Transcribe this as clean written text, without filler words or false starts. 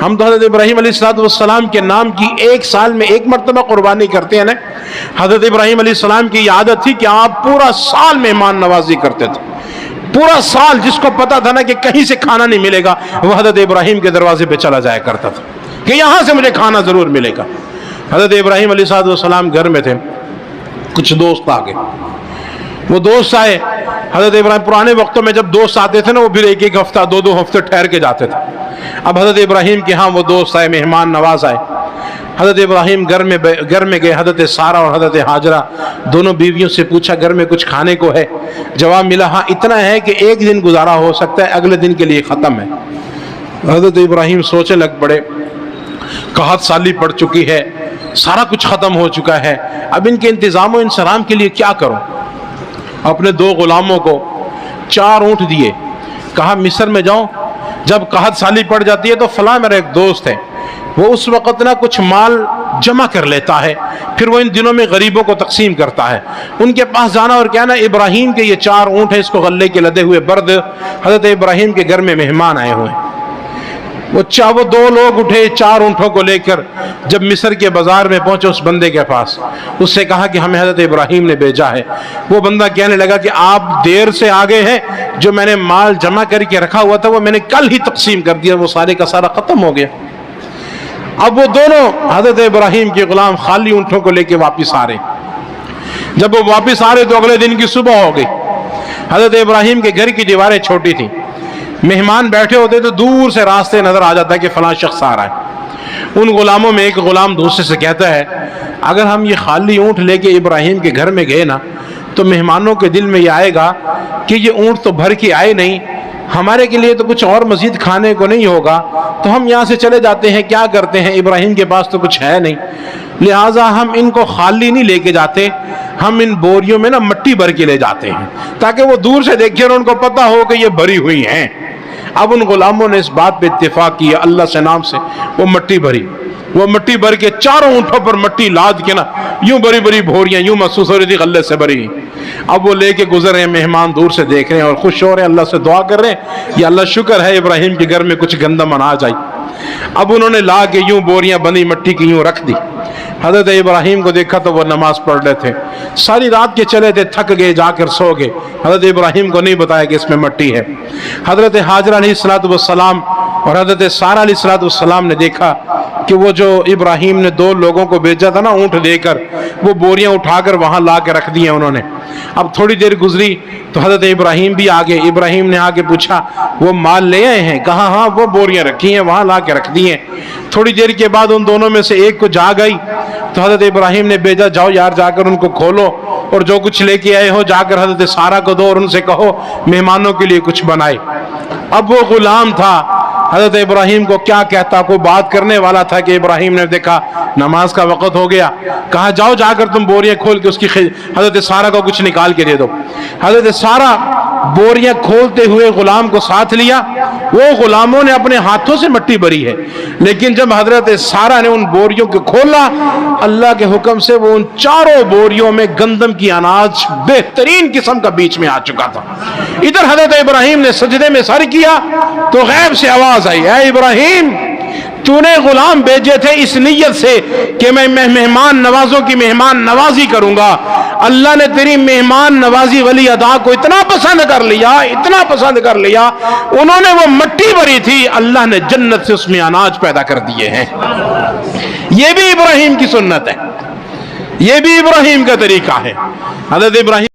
ہم تو حضرت ابراہیم علیہ السلام کے نام کی ایک سال میں ایک مرتبہ قربانی کرتے ہیں نا. حضرت ابراہیم علیہ السلام کی یہ عادت تھی کہ آپ پورا سال مہمان نوازی کرتے تھے. پورا سال جس کو پتا تھا نا کہ کہیں سے کھانا نہیں ملے گا, وہ حضرت ابراہیم کے دروازے پہ چلا جایا کرتا تھا کہ یہاں سے مجھے کھانا ضرور ملے گا. حضرت ابراہیم علیہ السلام گھر میں تھے, کچھ دوست آ گئے. وہ دوست آئے, حضرت ابراہیم پرانے وقتوں میں جب دوست آتے تھے نا, وہ پھر ایک ایک ہفتہ دو دو ہفتے ٹھہر کے جاتے تھے. اب حضرت ابراہیم کے ہاں وہ دوست آئے, مہمان نواز آئے. حضرت ابراہیم گھر میں گئے. حضرت سارہ اور حضرت ہاجرہ دونوں بیویوں سے پوچھا گھر میں کچھ کھانے کو ہے؟ جواب ملا ہاں اتنا ہے کہ ایک دن گزارا ہو سکتا ہے, اگلے دن کے لیے ختم ہے. حضرت ابراہیم سوچنے لگ پڑے, قحط سالی پڑ چکی ہے, سارا کچھ ختم ہو چکا ہے, اب ان کے انتظام و انصرام کے لیے کیا کروں؟ اپنے 2 غلاموں کو 4 اونٹ دیے, کہا مصر میں جاؤ, جب قحط سالی پڑ جاتی ہے تو فلاں میرا ایک دوست ہے, وہ اس وقت نہ کچھ مال جمع کر لیتا ہے, پھر وہ ان دنوں میں غریبوں کو تقسیم کرتا ہے. ان کے پاس جانا اور کہنا ابراہیم کے یہ 4 اونٹ ہیں, اس کو غلے کے لدے ہوئے برد حضرت ابراہیم کے گھر میں مہمان آئے ہوئے ہیں. وہ 2 لوگ اٹھے 4 اونٹوں کو لے کر, جب مصر کے بازار میں پہنچے اس بندے کے پاس, اس سے کہا کہ ہمیں حضرت ابراہیم نے بھیجا ہے. وہ بندہ کہنے لگا کہ آپ دیر سے آگے ہیں, جو میں نے مال جمع کر کے رکھا ہوا تھا وہ میں نے کل ہی تقسیم کر دیا, وہ سارے کا سارا ختم ہو گیا. اب وہ دونوں حضرت ابراہیم کے غلام خالی اونٹوں کو لے کے واپس آ رہے. جب وہ واپس آ رہے تو اگلے دن کی صبح ہو گئی. حضرت ابراہیم کے گھر کی دیواریں چھوٹی تھیں, مہمان بیٹھے ہوتے تو دور سے راستے نظر آ جاتا ہے کہ فلاں شخص آ رہا ہے. ان غلاموں میں ایک غلام دوسرے سے کہتا ہے اگر ہم یہ خالی اونٹ لے کے ابراہیم کے گھر میں گئے نا, تو مہمانوں کے دل میں یہ آئے گا کہ یہ اونٹ تو بھر کے آئے نہیں, ہمارے کے لیے تو کچھ اور مزید کھانے کو نہیں ہوگا, تو ہم یہاں سے چلے جاتے ہیں. کیا کرتے ہیں, ابراہیم کے پاس تو کچھ ہے نہیں, لہٰذا ہم ان کو خالی نہیں لے کے جاتے, ہم ان بوریوں میں نا مٹی بھر کے لے جاتے ہیں تاکہ وہ دور سے دیکھیں اور ان کو پتا ہو کہ یہ بھری ہوئی ہیں. اب ان غلاموں نے اس بات پہ اتفاق کیا, اللہ سے نام سے وہ مٹی بھری. وہ مٹی بھر کے 4 اونٹوں پر مٹی لاد کے نا یوں بڑی بڑی بھوریاں یوں محسوس ہو رہی تھی غلے سے بھری. اب وہ لے کے گزر رہے ہیں, مہمان دور سے دیکھ رہے ہیں اور خوش ہو رہے ہیں, اللہ سے دعا کر رہے ہیں یا اللہ شکر ہے ابراہیم کے گھر میں کچھ گندم اناج آئی. اب انہوں نے لا کے یوں بوریاں بندی مٹی کی یوں رکھ دی. حضرت ابراہیم کو دیکھا تو وہ نماز پڑھ رہے تھے, ساری رات کے چلے تھے, تھک گئے, جا کر سو گئے. حضرت ابراہیم کو نہیں بتایا کہ اس میں مٹی ہے. حضرت ہاجرہ علیہ السلام اور حضرت سارہ علیہ السلام نے دیکھا کہ وہ جو ابراہیم نے 2 لوگوں کو بھیجا تھا نا اونٹ دے کر, وہ بوریاں اٹھا کر وہاں لا کے رکھ دی ہیں انہوں نے. اب تھوڑی دیر گزری تو حضرت ابراہیم بھی آگے. ابراہیم نے آگے پوچھا وہ مال لے آئے ہیں؟ کہا ہاں وہ بوریاں رکھی ہیں وہاں لا کے رکھ دی ہیں. تھوڑی دیر کے بعد ان دونوں میں سے ایک کو جاگ آئی تو حضرت ابراہیم نے بھیجا جاؤ یار جا کر ان کو کھولو اور جو کچھ لے کے آئے ہو جا کر حضرت سارہ کو دو اور ان سے کہو مہمانوں کے لیے کچھ بنائے. اب وہ غلام تھا, حضرت ابراہیم کو کیا کہتا, کوئی بات کرنے والا تھا کہ ابراہیم نے دیکھا نماز کا وقت ہو گیا, کہا جاؤ جا کر تم بوریاں کھول کے اس کی حضرت سارہ کو کچھ نکال کے دے دو. حضرت سارہ بوریاں کھولتے ہوئے غلام کو ساتھ لیا. وہ غلاموں نے اپنے ہاتھوں سے مٹی بھری ہے, لیکن جب حضرت سارہ نے ان بوریوں کو کھولا, اللہ کے حکم سے وہ ان 4 بوریوں میں گندم کی اناج بہترین قسم کا بیچ میں آ چکا تھا. ادھر حضرت ابراہیم نے سجدے میں سر کیا تو غیب سے آواز آئی, اے ابراہیم تو نے غلام بھیجے تھے اس نیت سے کہ میں مہمان نوازوں کی مہمان نوازی کروں گا, اللہ نے تیری مہمان نوازی والی ادا کو اتنا پسند کر لیا, اتنا پسند کر لیا, انہوں نے وہ مٹی بھری تھی, اللہ نے جنت سے اس میں اناج پیدا کر دیے ہیں. یہ بھی ابراہیم کی سنت ہے, یہ بھی ابراہیم کا طریقہ ہے. حضرت ابراہیم